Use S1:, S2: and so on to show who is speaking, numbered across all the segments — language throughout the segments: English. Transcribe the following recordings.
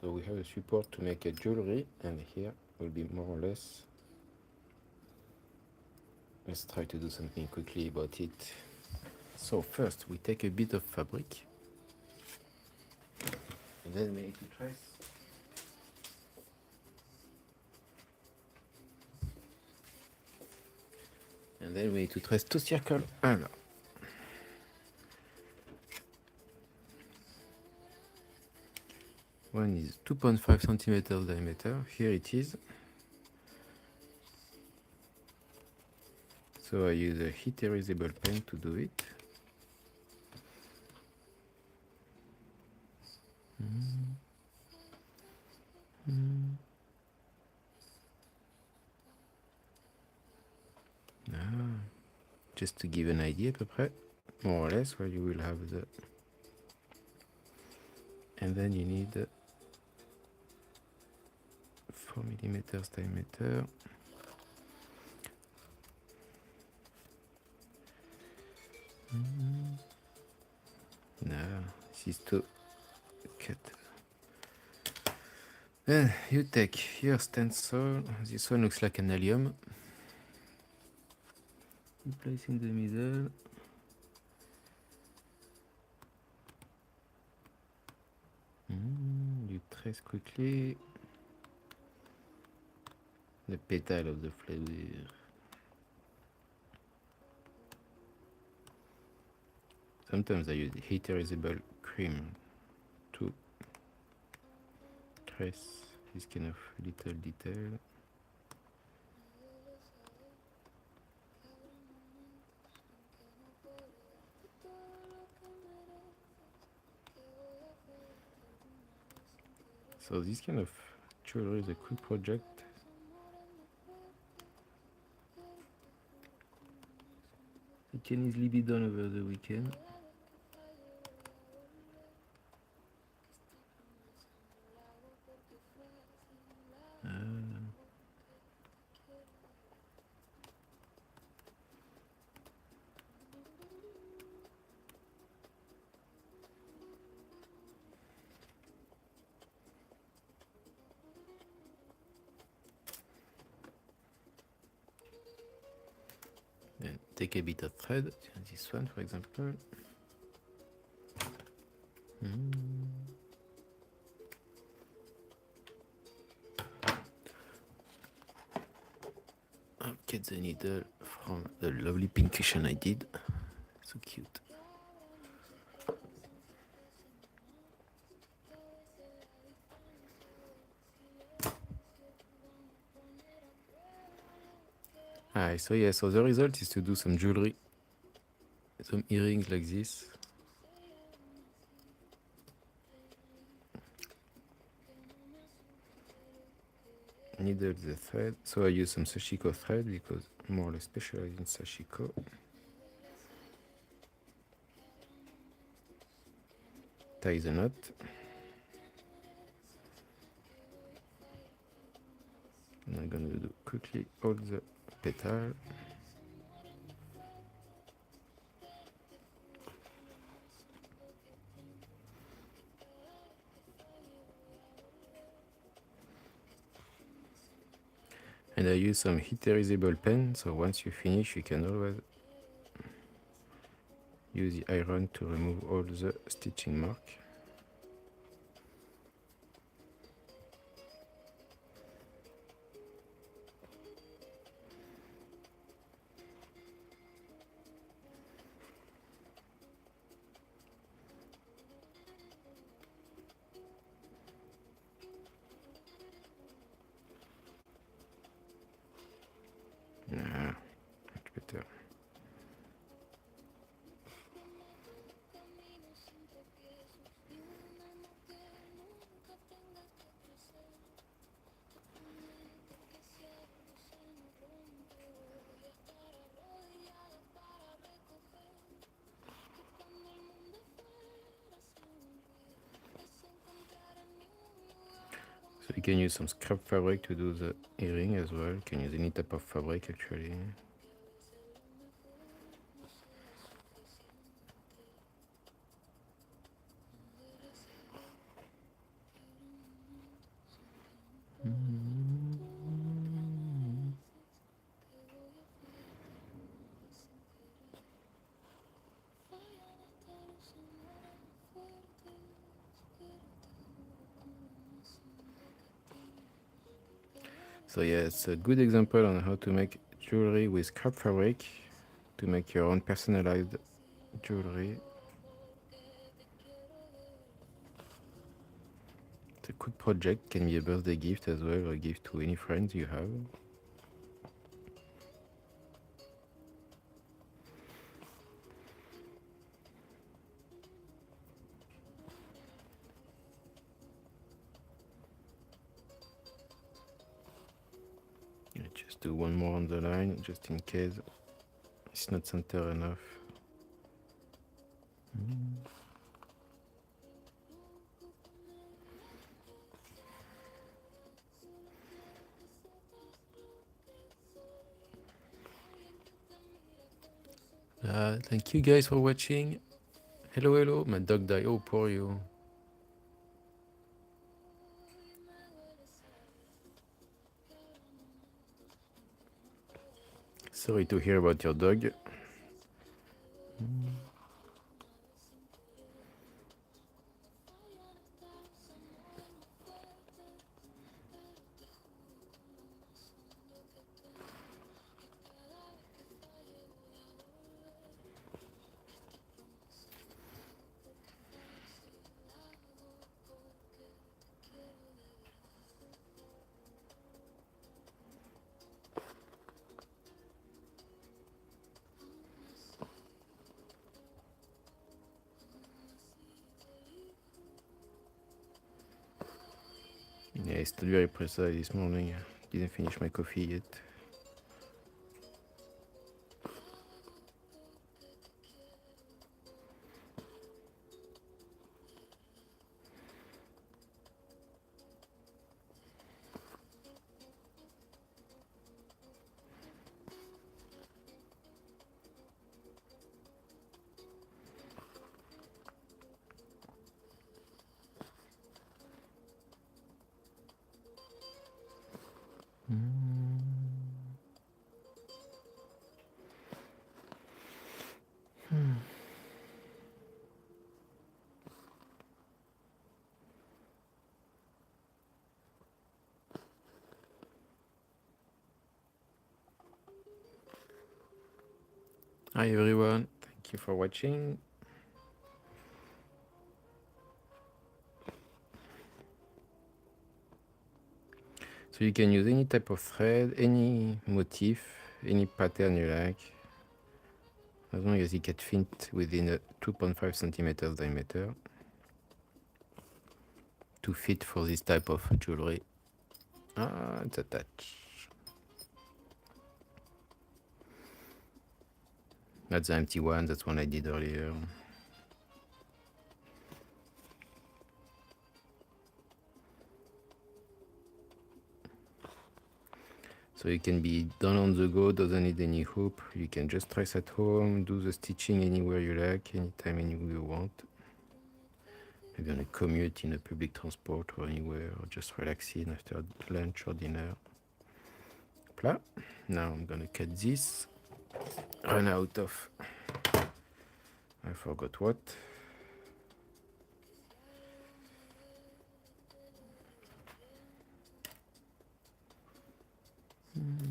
S1: So we have a support to make a jewelry, and here will be more or less. Let's try to do something quickly about it. So first we take a bit of fabric, and then we need to trace. And then we need to trace two circles. Alors. One is 2.5 centimeters diameter. Here it is. So I use a heat erasable pen to do it. Just to give an idea, à peu près, more or less, where you will have the. And then you need 4 millimeters diameter. No, this is to cut. Then you take your stencil. This one looks like an allium. You place in the middle. You trace quickly the petal of the flower. Sometimes I use heat erasable cream to trace this kind of little detail. So this kind of jewelry is a quick project. It can easily be done over the weekend. Then take a bit of thread, this one for example. Get the needle from the lovely pink cushion I did. So cute. So yeah, so the result is to do some jewelry, some earrings like this. Needle the thread, so I use some sashiko thread because I'm more or less specialized in sashiko. Tie the knot. And I'm gonna do quickly all the petal. And I use some heat erasable pen, so once you finish you can always use the iron to remove all the stitching mark. Much better. So you can use some scrap fabric to do the earring as well. You can use any type of fabric actually. So yeah, it's a good example on how to make jewelry with scrap fabric to make your own personalized jewelry. It's a quick project, can be a birthday gift as well, or a gift to any friends you have. Just do one more on the line, just in case it's not center enough. Thank you guys for watching. Hello, my dog died. Oh, poor you. Sorry to hear about your dog. Yeah, it's still very precise this morning. Didn't finish my coffee yet. Hi everyone, thank you for watching. So you can use any type of thread, any motif, any pattern you like, as long as it can fit within a 2.5 centimeters diameter to fit for this type of jewelry. Ah, it's attached. That's the empty one, that's one I did earlier. So it can be done on the go, doesn't need any hoop. You can just trace at home, do the stitching anywhere you like, anytime, anywhere you want. Maybe on a commute, in a public transport or anywhere, or just relaxing after lunch or dinner. Pla. Now I'm gonna cut this. Run out of, I forgot what.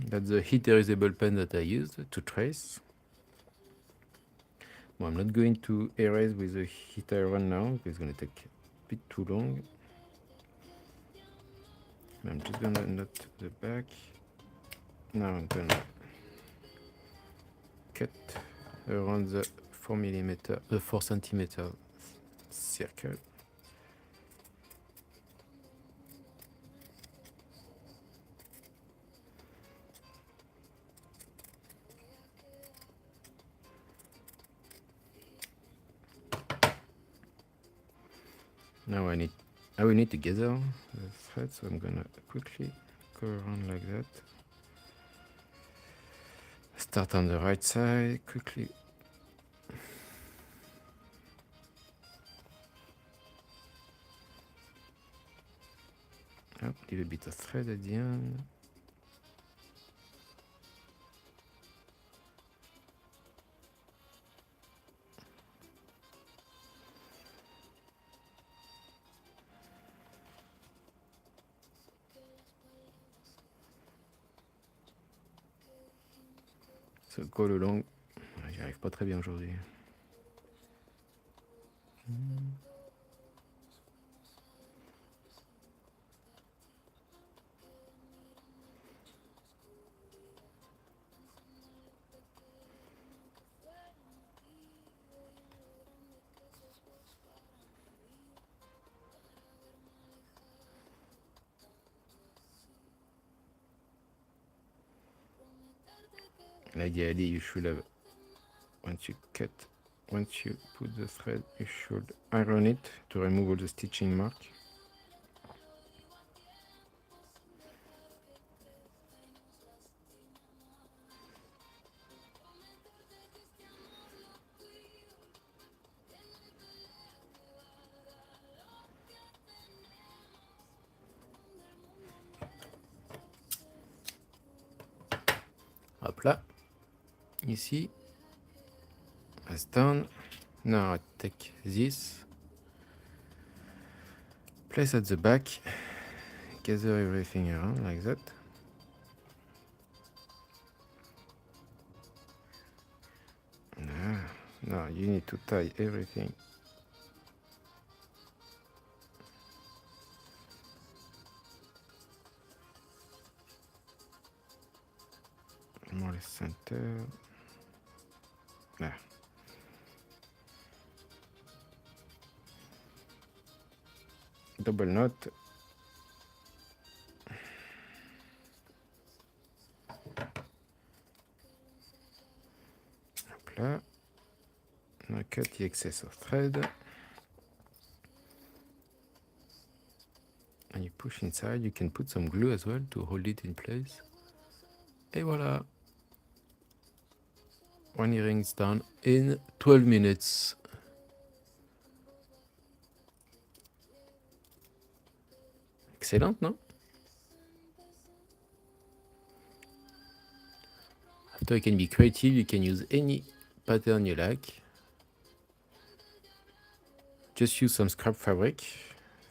S1: That's the heat erasable pen that I used to trace. Well, I'm not going to erase with the heat iron now, because it's going to take a bit too long. I'm just going to knot the back. Now I'm going to cut around the 4 centimeter circle. Now I will need to gather the thread, so I'm gonna quickly go around like that. Start on the right side quickly. Leave a bit of thread at the end. So go along. J'y arrive pas très bien aujourd'hui. Ideally, you should have, once you put the thread, you should iron it to remove all the stitching mark. Hop là. Ici. That's done. Now I take this. Place at the back. Gather everything around like that. Now you need to tie everything. More or less center. There. Double knot. Hop là. Now cut the excess of thread. And you push inside. You can put some glue as well to hold it in place. Et voilà. One earring is done in 12 minutes. Excellent, no? After you can be creative, you can use any pattern you like. Just use some scrap fabric,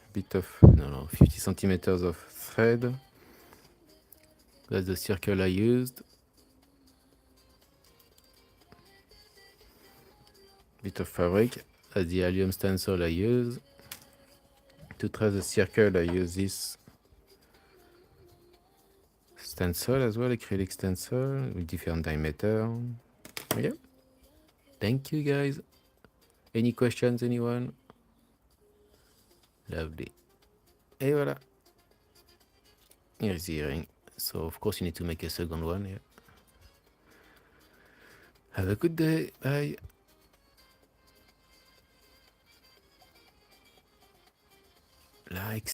S1: a bit of, 50 centimeters of thread. That's the circle I used. Bit of fabric, that's the allium stencil I use. To trace the circle, I use this stencil as well, acrylic stencil with different diameter. Yeah. Thank you guys. Any questions, anyone? Lovely. Et voilà. Here's the earring. So of course you need to make a second one. Yeah. Have a good day. Bye.